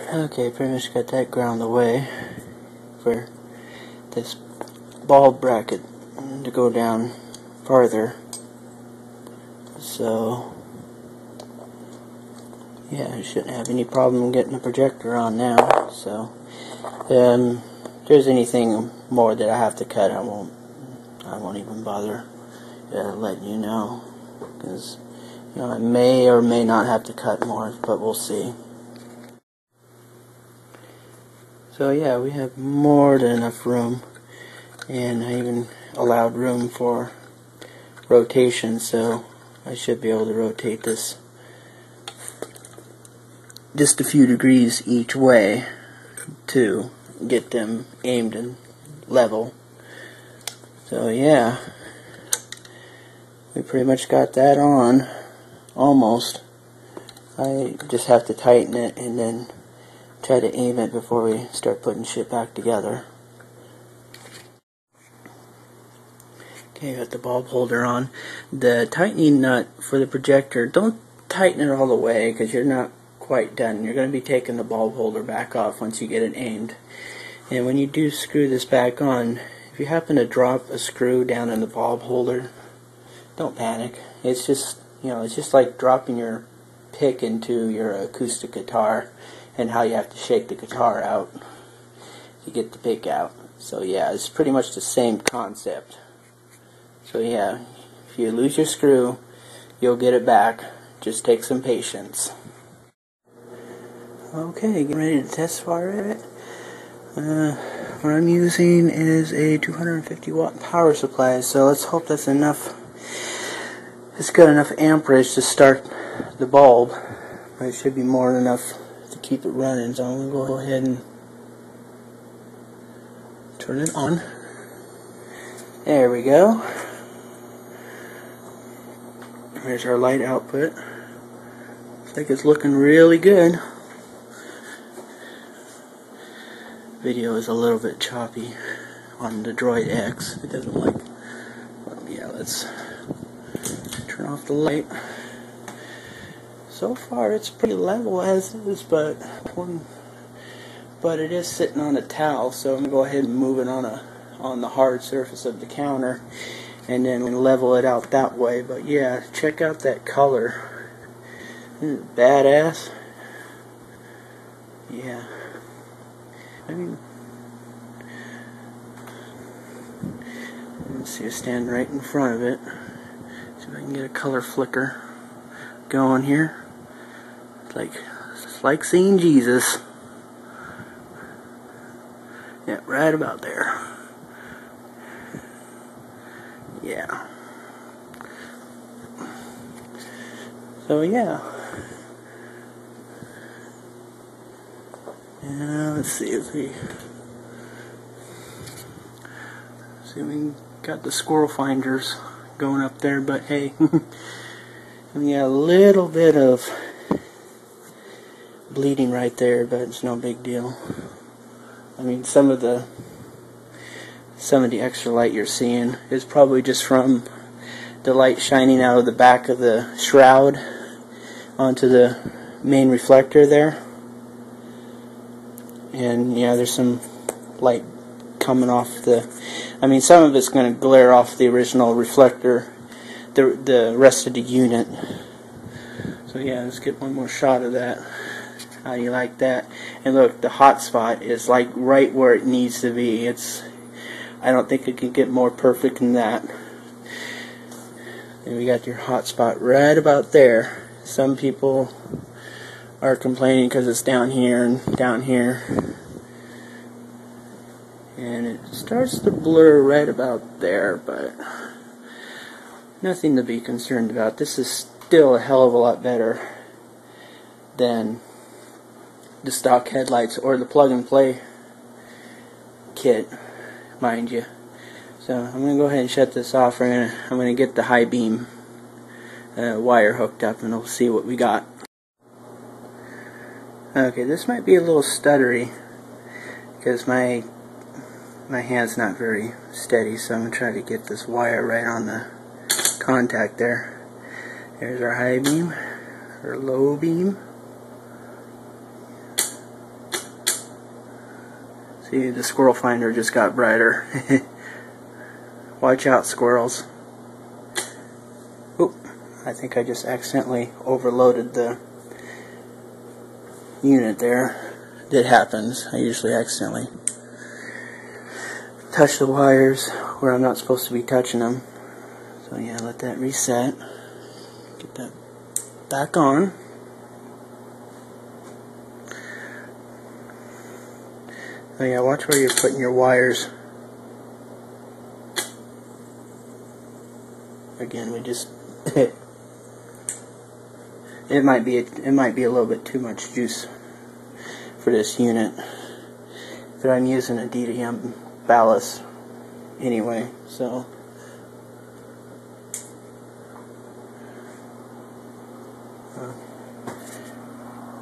Okay, pretty much got that ground away for this bulb bracket to go down farther. So yeah, I shouldn't have any problem getting the projector on now. So if there's anything more that I have to cut, I won't even bother letting you know, because I may or may not have to cut more, but we'll see. So yeah, we have more than enough room, and I even allowed room for rotation, so I should be able to rotate this just a few degrees each way to get them aimed and level. So yeah, we pretty much got that on, almost. I just have to tighten it and then try to aim it before we start putting shit back together. Okay, got the bulb holder on. The tightening nut for the projector, don't tighten it all the way because you're not quite done. You're going to be taking the bulb holder back off once you get it aimed. And when you do screw this back on, if you happen to drop a screw down in the bulb holder, don't panic. It's just, it's just like dropping your pick into your acoustic guitar and how you have to shake the guitar out to get the pick out. So yeah, it's pretty much the same concept. So yeah, if you lose your screw, you'll get it back. Just take some patience. Okay, getting ready to test fire it. What I'm using is a 250 watt power supply, so let's hope that's enough. It's got enough amperage to start the bulb, but it should be more than enough to keep it running. So I'm going to go ahead and turn it on. There we go. There's our light output. Looks like it's looking really good. Video is a little bit choppy on the Droid X. It doesn't like. Well, yeah, let's turn off the light. So far, it's pretty level as is, but it is sitting on a towel. So I'm gonna go ahead and move it on the hard surface of the counter, and then level it out that way. But yeah, check out that color. Isn't it badass? Yeah. I mean, let's see, I stand right in front of it. See if I can get a color flicker going here. It's like seeing Jesus. Yeah, right about there. Yeah. So yeah. Let's see if we got the squirrel finders going up there, but hey, we got a little bit of bleeding right there, but it's no big deal. I mean, some of the extra light you're seeing is probably just from the light shining out of the back of the shroud onto the main reflector there. And yeah, there's some light coming off some of it's going to glare off the original reflector, the rest of the unit. So yeah, let's get one more shot of that. How do you like that? And look, the hot spot is like right where it needs to be. I don't think it can get more perfect than that. And we got your hot spot right about there. Some people are complaining because it's down here and down here, and it starts to blur right about there, but nothing to be concerned about. This is still a hell of a lot better than the stock headlights or the plug and play kit, mind you. So I'm going to go ahead and shut this off. I'm going to get the high beam wire hooked up, and we'll see what we got. Okay, this might be a little stuttery because my hand's not very steady, so I'm going to try to get this wire right on the contact there. There's our high beam, or low beam. See, the squirrel finder just got brighter. Watch out, squirrels. Oop, I think I just accidentally overloaded the unit there. It happens. I usually accidentally touch the wires where I'm not supposed to be touching them. So yeah, let that reset. Get that back on. Oh yeah, watch where you're putting your wires. Again, we just it might be a little bit too much juice for this unit, but I'm using a DDM ballast anyway, so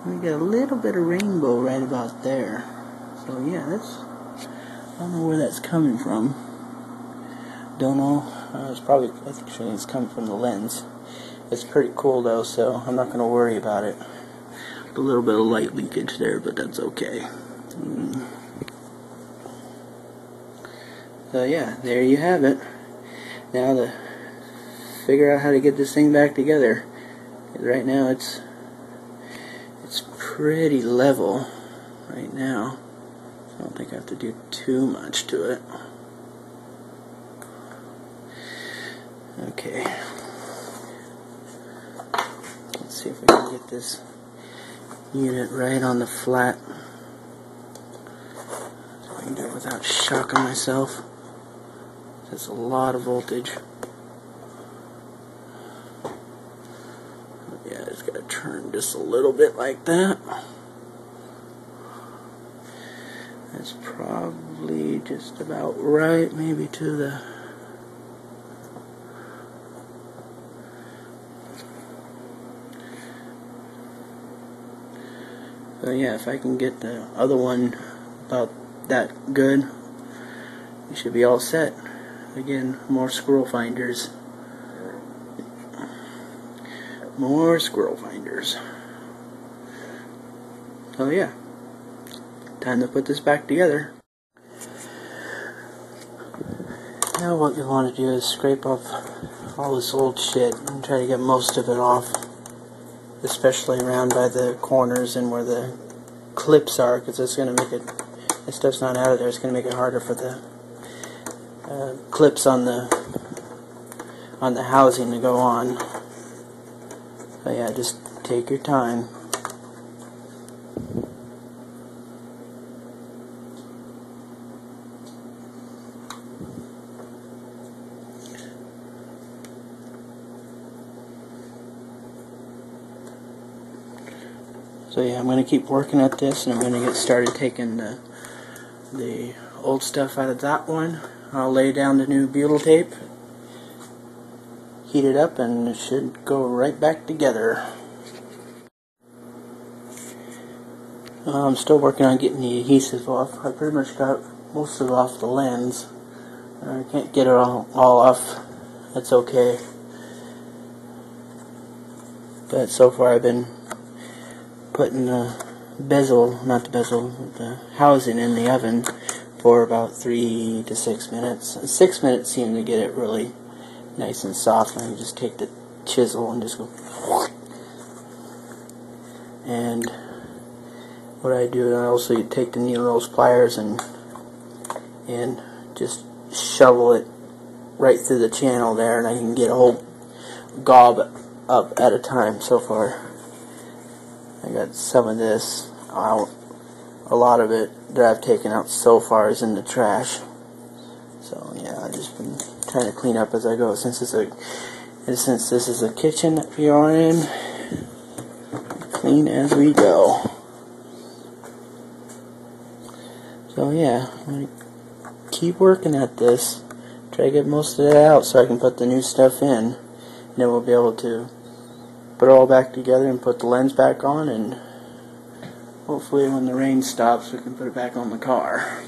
we get a little bit of rainbow right about there. So yeah, that's, I don't know where that's coming from. Don't know. It's probably, I think it's coming from the lens. It's pretty cool though, so I'm not going to worry about it. A little bit of light leakage there, but that's okay. So yeah, there you have it. Now to figure out how to get this thing back together. Right now it's pretty level right now. So I don't think I have to do too much to it. Okay. Let's see if we can get this unit right on the flat. So I can do it without shocking myself. That's a lot of voltage. Yeah, it's got to turn just a little bit like that. That's probably just about right, maybe to the so yeah, if I can get the other one about that good, you should be all set. Again, more squirrel finders. More squirrel finders. So yeah, time to put this back together. Now what you want to do is scrape off all this old shit and try to get most of it off, especially around by the corners and where the clips are, because it's going to make it, this stuff's not out of there, it's going to make it harder for the clips on the housing to go on. So yeah, just take your time. So yeah, I'm going to keep working at this, and I'm going to get started taking the old stuff out of that one. I'll lay down the new butyl tape, heat it up, and it should go right back together. I'm still working on getting the adhesive off. I pretty much got most of it off the lens. I can't get it all off. That's okay. But so far I've been putting the bezel, not the bezel, the housing in the oven for about 3 to 6 minutes. 6 minutes seem to get it really nice and soft, and I just take the chisel and just go. And what I do, I also take the needle nose pliers and just shovel it right through the channel there, and I can get a whole gob up at a time. So far I got some of this out. A lot of it that I've taken out so far is in the trash. So yeah, I've just been trying to clean up as I go. Since this is a kitchen that we are in, clean as we go. So yeah, I'm going to keep working at this. Try to get most of it out so I can put the new stuff in. And then we'll be able to put it all back together and put the lens back on, and hopefully when the rain stops we can put it back on the car.